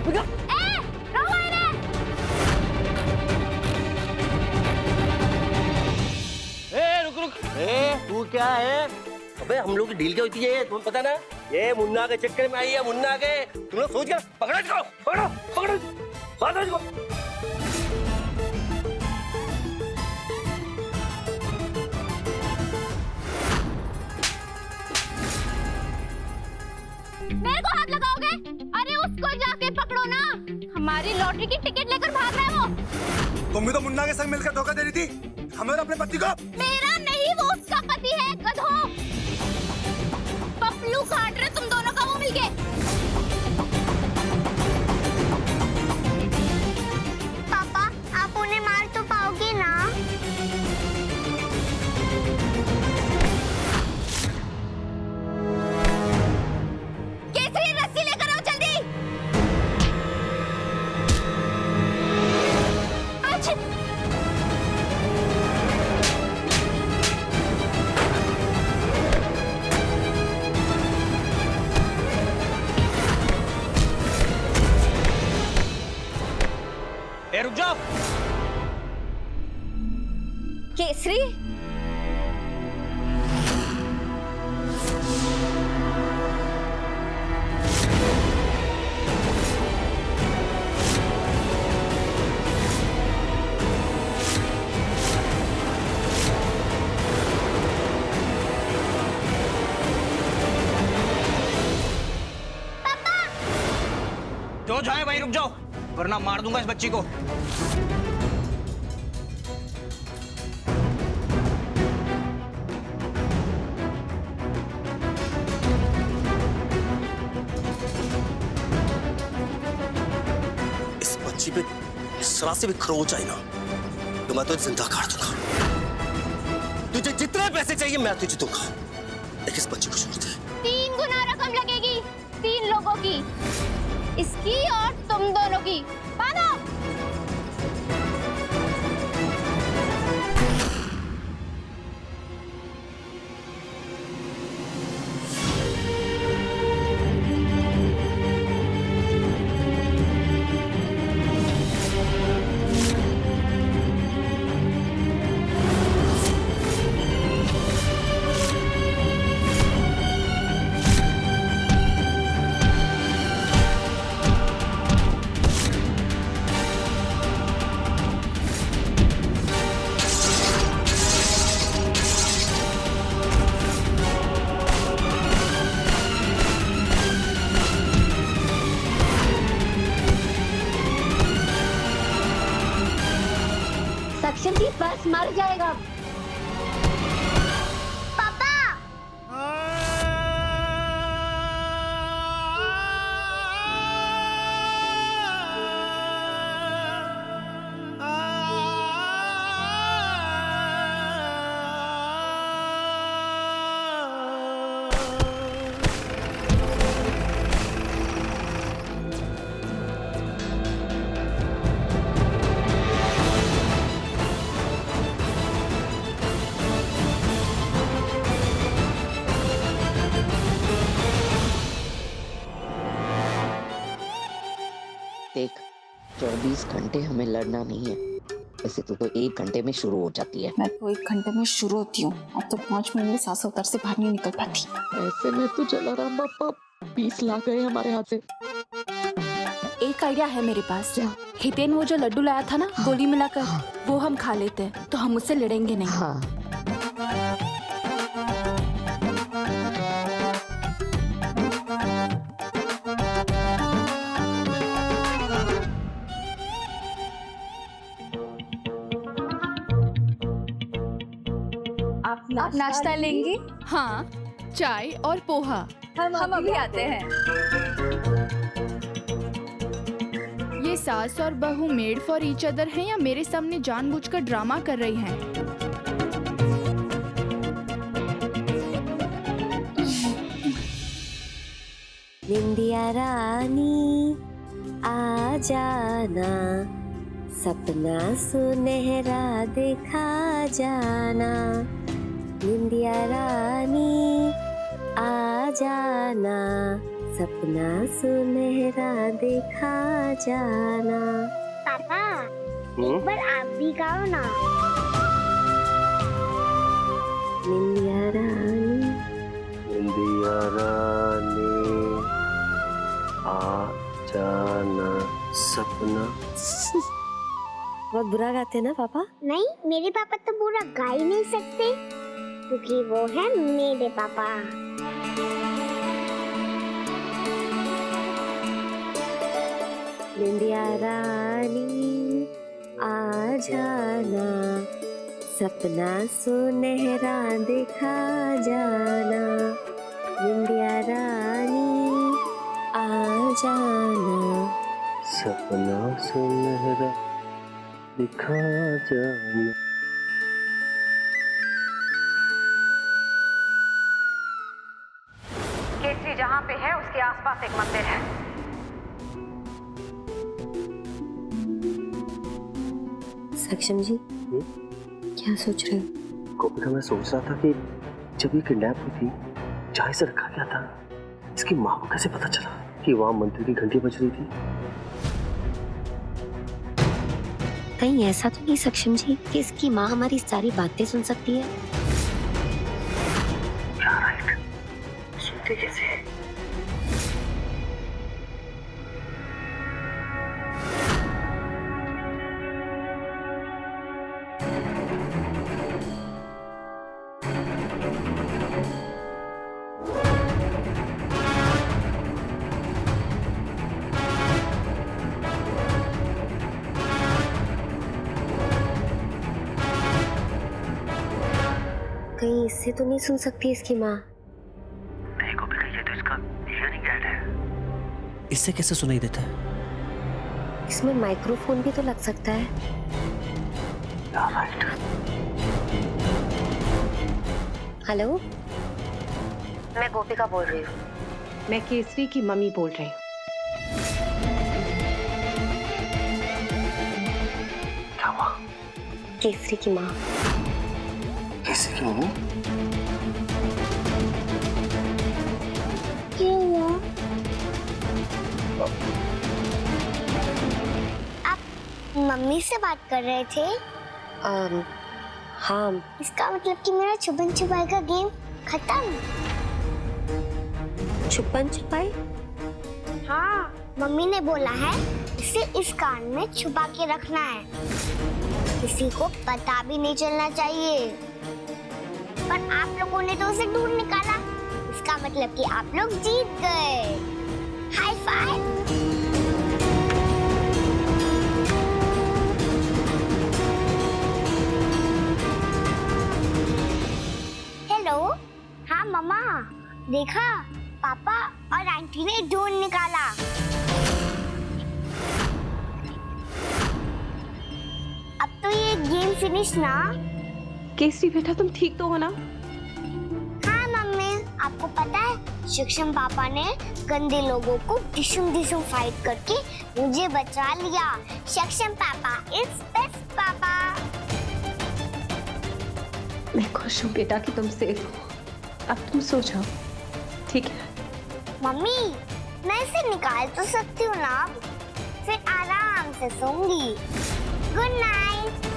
चुप कर। रुक रुक। तू क्या है? अबे हम लोग की डील क्या होती है तुम्हें पता ना? ये मुन्ना के चक्कर में आई है, मुन्ना के। तुम लोग सोच कर पकड़ो इसको, पकड़ो पकड़ो पकड़ो इसको। मेरे को हाथ लगाओगे? अरे उसको जाके पकड़ो ना, हमारी लॉटरी की टिकट लेकर भाग रहा है वो। तुम भी तो मुन्ना के संग मिलकर धोखा दे रही थी हमें और अपने पति को। मेरा नहीं, वो उसका पति है, गधों। पपलू काट रहे तुम दोनों का वो मिलके। पापा आप उन्हें मार तो पाओगे ना? केसरी रस्सी लेकर आओ जल्दी। अच्छा रुक जाओ। केसरी, जो जाए वहीं रुक जाओ, वरना मार दूंगा इस बच्ची को। इस बच्ची पे जरा से भी खरोच आई ना तो मैं तो जिंदा काट दूंगा। तुझे जितने पैसे चाहिए मैं तुझे दूंगा, लेकिन इस बच्ची को छोड़ दे। 3 गुना रकम लगेगी 3 लोगों की, इसकी और तुम दोनों की। बांधो। सक्शन की बस मर जाएगा। पापा देख, 24 घंटे हमें लड़ना नहीं है। वैसे तो 1 घंटे में शुरू हो जाती है। मैं तो 1 घंटे में शुरू होती हूँ, अब तो 5 मिनट में सांसों तर से बाहर नहीं निकल पाती। ऐसे में तो जलाराम बापा 20 लाख गए हमारे हाथ से। एक आइडिया है मेरे पास। हितेन वो जो लड्डू लाया था ना, गोली मिलाकर, वो हम खा लेते हैं तो हम उससे लड़ेंगे नहीं। हाँ, आप नाश्ता लेंगी? हाँ, चाय और पोहा। हम अभी आते हैं। ये सास और बहू मेड फॉर ईच अदर हैं या मेरे सामने जानबूझकर ड्रामा कर रही हैं? निंदिया रानी आ जाना, सपना सुनहरा दिखा जाना। निंदिया रानी आ जाना, सपना सुनहरा देखा जाना। पापा एक बार आप भी गाओ ना। निंदिया रानी इंदिया रानी आ जाना सपना। बहुत बुरा गाते हैं ना पापा? नहीं, मेरे पापा तो पूरा गा ही नहीं सकते क्योंकि वो है मेरे पापा। निंदिया रानी आ जाना, सपना सुनहरा देखा जाना। निंदिया रानी आ जाना, सपना सुनहरा दिखा जाना। केसरी जहाँ पे है उसके आसपास एक मंदिर है। सक्षम जी क्या सोच रहे हो? गोपिका, मैं सोच रहा था कि जब ये किडनैप हुई थी, जहाँ इसे रखा गया था, इसकी माँ को कैसे पता चला कि वहाँ मंदिर की घंटी बज रही थी? कहीं ऐसा तो नहीं सक्षम जी कि इसकी माँ हमारी सारी बातें सुन सकती है? क्या राइट? सुनते कैसे? कहीं इससे तो नहीं सुन सकती इसकी माँ? नहीं गोपिका, ये तो इसका हियरिंग एड है। इससे कैसे सुनाई देता है? इसमें माइक्रोफोन भी तो लग सकता है। राइट। हेलो, मैं गोपिका बोल रही हूँ। मैं केसरी की मम्मी बोल रही हूँ। क्या हुआ? केसरी की माँ। कैसे क्यों? क्या हुआ? आप मम्मी से बात कर रहे थे? हाँ। इसका मतलब कि मेरा छुपन छुपाई का गेम खत्म। छुपन छुपाई? हाँ, मम्मी ने बोला है इसे इस कान में छुपा के रखना है, किसी को पता भी नहीं चलना चाहिए। पर आप लोगों ने तो उसे दूर निकाला, इसका मतलब कि आप लोग जीत गए। High five. हेलो, हाँ मम्मा, देखा पापा और आंटी ने ढूंढ निकाला। अब तो ये गेम फिनिश ना? केसरी बेटा तुम ठीक तो हो ना? हाँ मम्मी, आपको पता है सक्षम पापा ने गंदे लोगों को डिशुम डिशुम फाइट करके मुझे बचा लिया। सक्षम पापा इज बेस्ट पापा। मैं खुश हूँ बेटा कि तुम सेफ हो। अब तुम सो जाओ, ठीक है? मम्मी, मैं इसे निकाल तो सकती हूँ ना, फिर आराम से सोऊंगी। Good night.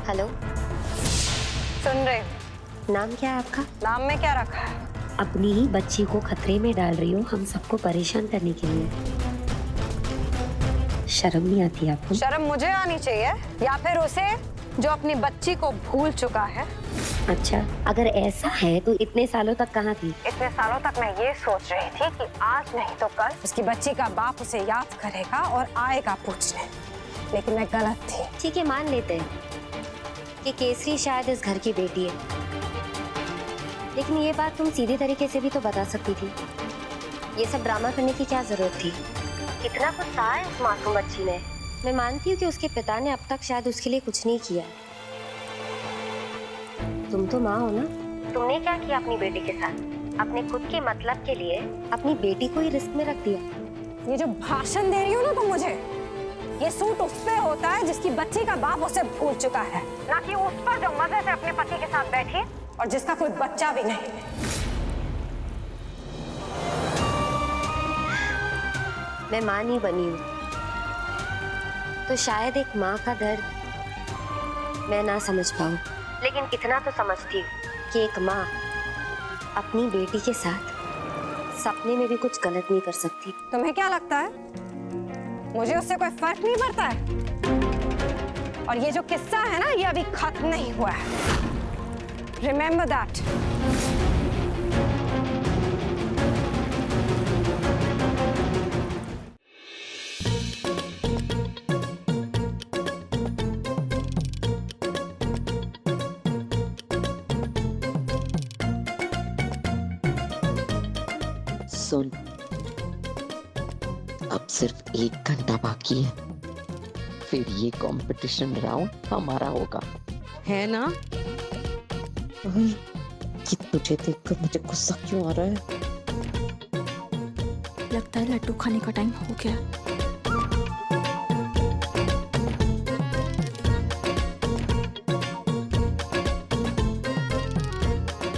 हेलो, सुन रहे हो? नाम क्या है आपका? नाम में क्या रखा है? अपनी ही बच्ची को खतरे में डाल रही हो हम सबको परेशान करने के लिए। शर्म नहीं आती आपको? शर्म मुझे आनी चाहिए या फिर उसे जो अपनी बच्ची को भूल चुका है। अच्छा, अगर ऐसा है तो इतने सालों तक कहाँ थी? इतने सालों तक मैं ये सोच रही थी कि आज नहीं तो कल उसकी बच्ची का बाप उसे याद करेगा और आएगा पूछने, लेकिन मैं गलत थी। ठीक है, मान लेते हैं कि केसरी शायद इस घर की बेटी है, लेकिन ये बात तुम सीधे तरीके से भी तो बता सकती थी। ये सब ड्रामा करने की क्या जरूरत थी? कितना गुस्सा है उस मासूम बच्ची ने। मैं मानती हूँ कि उसके पिता ने अब तक शायद उसके लिए कुछ नहीं किया। तुम तो माँ हो ना, तुमने क्या किया अपनी बेटी के साथ? अपने खुद के मतलब के लिए अपनी बेटी को ही रिस्क में रख दिया। ये जो भाषण दे रही हो ना तुम मुझे, ये सूट उस पे होता है जिसकी बच्ची का बाप उसे भूल चुका है, ना कि उस पर जो मजे से अपने पति के साथ बैठी है और जिसका कोई बच्चा भी नहीं। मैं माँ नहीं बनी हूँ तो शायद एक माँ का दर्द मैं ना समझ पाऊँ, लेकिन इतना तो समझती हूँ कि एक माँ अपनी बेटी के साथ सपने में भी कुछ गलत नहीं कर सकती। तुम्हें क्या लगता है मुझे उससे कोई फर्क नहीं पड़ता है? और ये जो किस्सा है ना, ये अभी खत्म नहीं हुआ है। Remember that. सुन, अब सिर्फ 1 घंटा बाकी है, फिर ये कंपटीशन राउंड हमारा होगा, है ना? कि तुझे देखकर मुझे गुस्सा क्यों आ रहा है? लगता है लड्डू खाने का टाइम हो गया।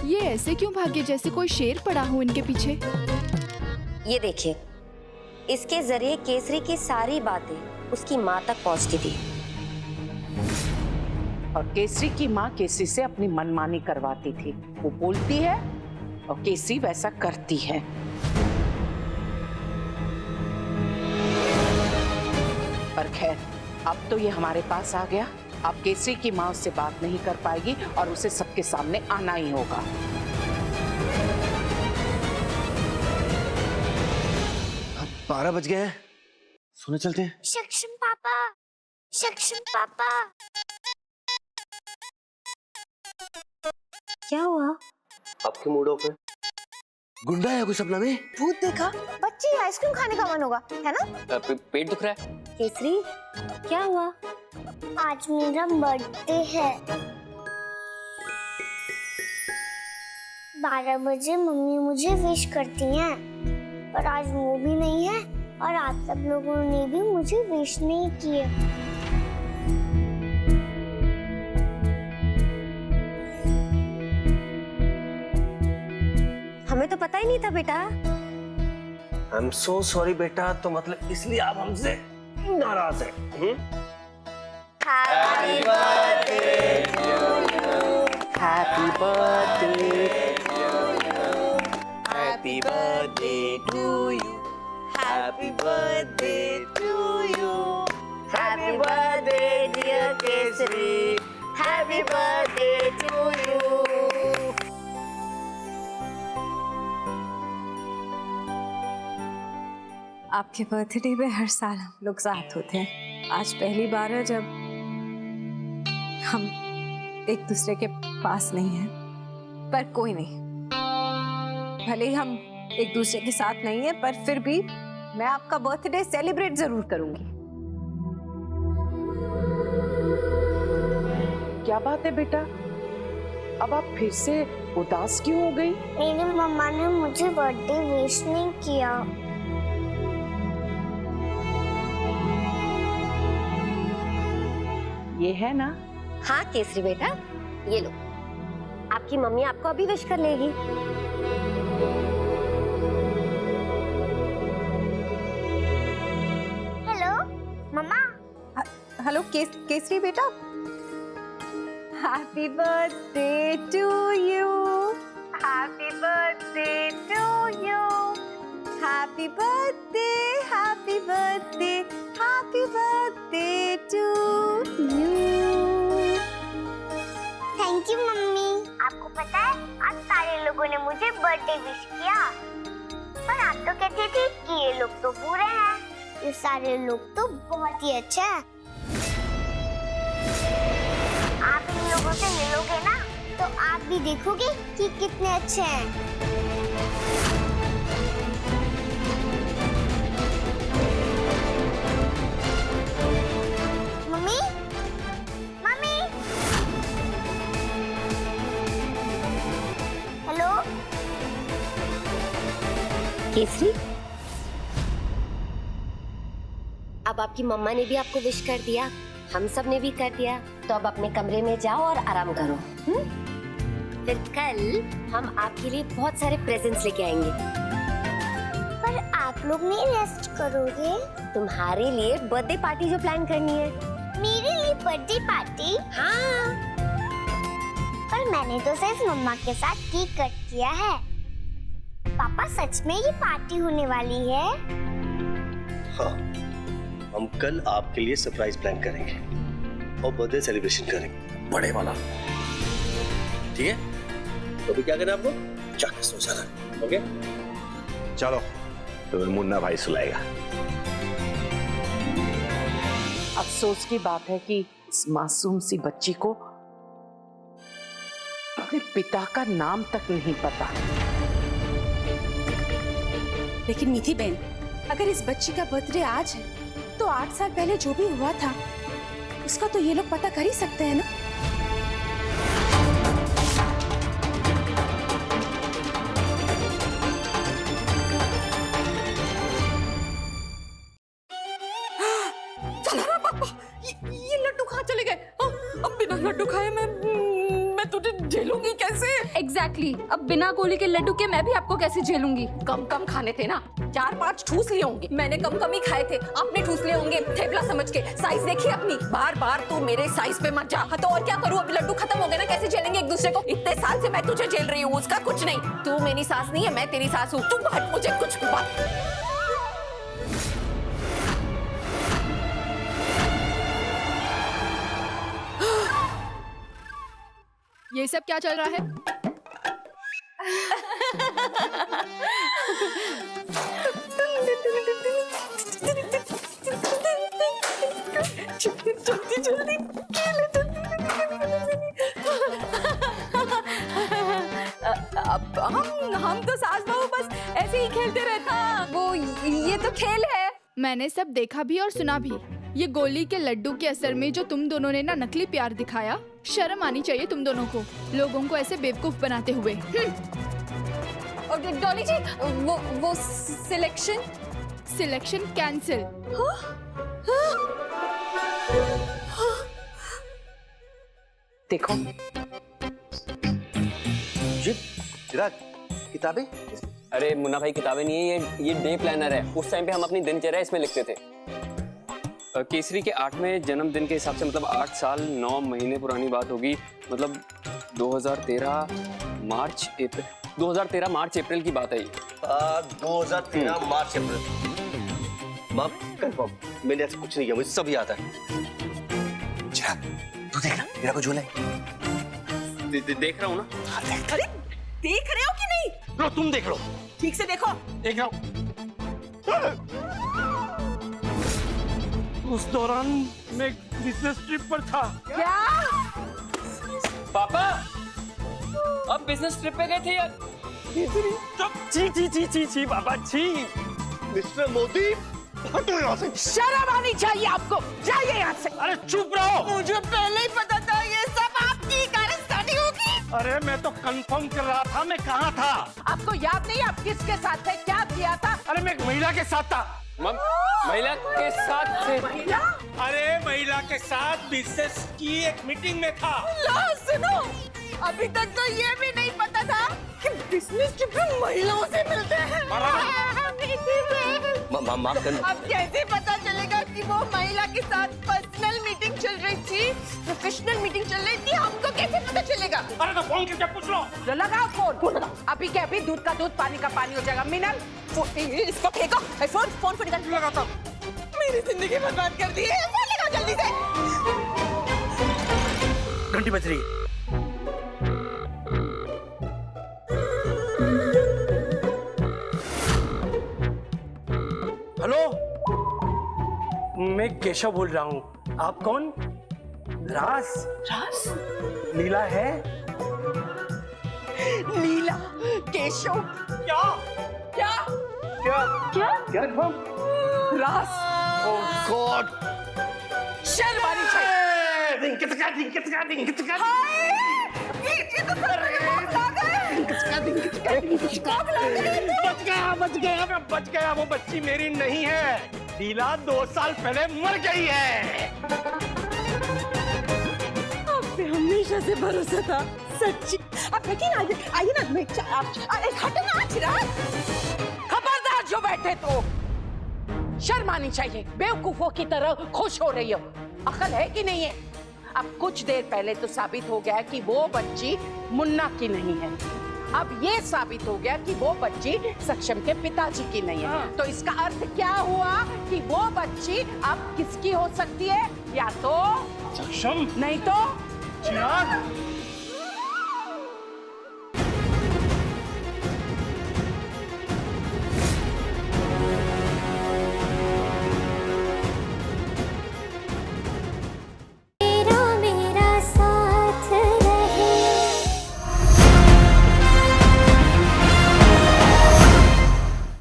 ये ऐसे क्यों भागे जैसे कोई शेर पड़ा हो इनके पीछे? ये देखिए, इसके जरिए केसरी की सारी बातें उसकी माँ तक पहुँचती थी। और केसरी की माँ केसरी से अपनी मनमानी करवाती थी। वो बोलती है और केसरी वैसा करती है। पर खैर, अब तो ये हमारे पास आ गया। अब केसरी की माँ उससे बात नहीं कर पाएगी और उसे सबके सामने आना ही होगा। अब 12 बज गए हैं, सोने चलते हैं। सक्षम पापा, सक्षम पापा। क्या हुआ? आपके मूड ऑफ है? गुंडा है कोई सपना में? भूत देखा? बच्ची आइसक्रीम खाने का मन होगा, है ना? पेट दुख रहा है? केसरी, क्या हुआ? आज मेरा बर्थडे है। 12 बजे मम्मी मुझे विश करती हैं, पर आज वो भी नहीं है और आप सब लोगों ने भी मुझे विश नहीं किए। हमें तो पता ही नहीं था बेटा। आई एम सो सॉरी बेटा। तो मतलब इसलिए आप हमसे नाराज हैं? Happy birthday to you, happy birthday, happy birthday to you, happy birthday to you, happy birthday dear Kesari, happy birthday to you. आपके बर्थडे पे हर साल हम लोग साथ होते हैं। आज पहली बार है जब हम एक दूसरे के पास नहीं हैं, पर कोई नहीं। भले ही हम एक दूसरे के साथ नहीं है, पर फिर भी मैं आपका बर्थडे सेलिब्रेट जरूर करूंगी। क्या बात है बेटा? अब आप फिर से उदास क्यों हो गई? मेरी मम्मा ने मुझे बर्थडे विश नहीं किया। ये है ना? हाँ केसरी बेटा, ये लो, आपकी मम्मी आपको अभी विश कर लेगी। हेलो मम्मा। हेलो केसरी बेटा, happy birthday to you, happy birthday to you, happy birthday, happy birthday, happy birthday to you. Thank you mummy. आपको पता है आज सारे लोगों ने मुझे बर्थडे विश किया, पर आप तो कहते थे कि ये लोग तो बुरे हैं। ये सारे लोग तो बहुत ही अच्छे हैं। आप इन लोगों से मिलोगे ना तो आप भी देखोगे कि कितने अच्छे हैं। Mummy, mummy, hello. केसरी, अब आपकी मम्मा ने भी आपको विश कर दिया, हम सब ने भी कर दिया, तो अब अपने कमरे में जाओ और आराम करो। फिर कल हम आपके लिए बहुत सारे प्रेजेंट्स लेके आएंगे। पर आप लोग नहीं रेस्ट करोगे? तुम्हारे लिए बर्थडे पार्टी जो प्लान करनी है। मेरे लिए बर्थडे पार्टी? हाँ। पर मैंने तो सिर्फ मम्मा के साथ केक कट किया है। पापा सच में ये पार्टी होने वाली है? हाँ, हम कल आपके लिए सरप्राइज प्लान करेंगे और बर्थडे सेलिब्रेशन करेंगे, बड़े वाला। ठीक है? तो अभी क्या करना है आपको? जाके सो जाना। ओके? चलो, तो मुन्ना भाई सुलाएगा। अफसोस की बात है कि इस मासूम सी बच्ची को अपने पिता का नाम तक नहीं पता। लेकिन मीठी बहन, अगर इस बच्ची का बर्थडे आज है तो 8 साल पहले जो भी हुआ था उसका तो ये लोग पता कर ही सकते हैं ना। चला ना पापा, ये लड्डू कहाँ चले गए? अब बिना लड्डू खाए मैं तुझे झेलूंगी कैसे? एग्जैक्टली, अब बिना गोली के लड्डू के मैं भी आपको कैसे झेलूंगी? कम कम खाने थे ना, 4-5 ठूस लिए होंगे। मैंने कम कम ही खाए थे, आपने ठूस लिए होंगे थेपला समझ के। साइज देखिए अपनी। बार बार तू मेरे साइज पे मत जा। हाँ तो और क्या करूँ, अब लड्डू खत्म हो गए ना, कैसे झेलेंगे एक दूसरे को? इतने साल से मैं तुझे झेल रही हूँ, उसका कुछ नहीं। तू मेरी सास नहीं है, मैं तेरी सास हूँ। तू हट, मुझे कुछ बात। ये सब क्या चल रहा है? जल्दी जल्दी अब हम तो सास बहू बस ऐसे ही खेलते रहते हैं। वो ये तो खेल है। मैंने सब देखा भी और सुना भी। ये गोली के लड्डू के असर में जो तुम दोनों ने ना नकली प्यार दिखाया, शर्म आनी चाहिए तुम दोनों को, लोगों को ऐसे बेवकूफ बनाते हुए। और डॉली जी, वो सिलेक्शन कैंसिल। देखो चिराग, किताबें? अरे मुन्ना भाई, किताबें नहीं है, ये डे प्लानर है। उस टाइम पे हम अपनी दिनचर्या इसमें लिखते थे। केसरी के 8वें जन्मदिन के हिसाब से मतलब 8 साल 9 महीने पुरानी बात होगी। मतलब 2013 मार्च अप्रैल की बात है ये। 2013 मार्च अप्रैल। माँ कंफर्म, मैंने ऐसा कुछ नहीं किया, मुझे सब याद है। चिराग, तू देख ना, मेरा को झोला है। देख रहा हूँ ना। अरे देख रहे हो कि नहीं? लो, तुम देख लो। ठीक से देखो। देख रहा हूँ। उस दौरान मैं बिजनेस ट्रिप पर था। क्या? पापा, अब बिजनेस ट्रिप पे गए थे यार। छी बाबा छी। मिस्टर मोदी, हटो यहाँ से। शर्म आनी चाहिए आपको, जाइए यहाँ से। अरे चुप रहो। मुझे पहले ही पता था ये सब आपकी कारस्तानी होगी। अरे मैं तो कंफर्म कर रहा था, मैं कहाँ था? आपको याद नहीं आप किसके साथ थे, क्या किया था? अरे मैं एक महिला के साथ था। महिला के साथ थे? अरे महिला के साथ बिजनेस की एक मीटिंग में था। लो सुनो, अभी तक तो ये भी नहीं पता था कि बिजनेस ट्रिप में महिलाओं से मिलते हैं। अब कैसे पता चलेगा कि वो महिला के साथ पर्सनल मीटिंग चल रही थी, प्रोफेशनल मीटिंग चल रही थी? हमको कैसे पता चलेगा? अरे तो फोन करके पूछ लो। लगाओ फोन। अभी क्या, अभी दूध का दूध पानी का पानी हो जाएगा। मिनल, इसको फेंको। फोन निकाल। लगाता हूँ। मेरी जिंदगी बर्बाद कर दी है। फोन लगाओ जल्दी से। घंटी बज रही है। हेलो, मैं केशव बोल रहा हूँ। आप कौन? रास? नीला है? नीला, केशव, क्या क्या क्या क्या क्या रास, ओह गॉड, शर्म आनी चाहिए। बच गया, वो बच्ची मेरी नहीं है, लीला 2 साल पहले मर गई है। आप पे हमेशा से भरोसा था, सच्ची। आप लेकिन आइए ना, मैं हटो ना चिराग। खबरदार जो बैठे तो शर्म आनी चाहिए। बेवकूफों की तरह खुश हो रही हो, अकल है कि नहीं है? अब कुछ देर पहले तो साबित हो गया कि वो बच्ची मुन्ना की नहीं है, अब ये साबित हो गया कि वो बच्ची सक्षम के पिताजी की नहीं है। तो इसका अर्थ क्या हुआ कि वो बच्ची अब किसकी हो सकती है? या तो सक्षम नहीं तो चिराग।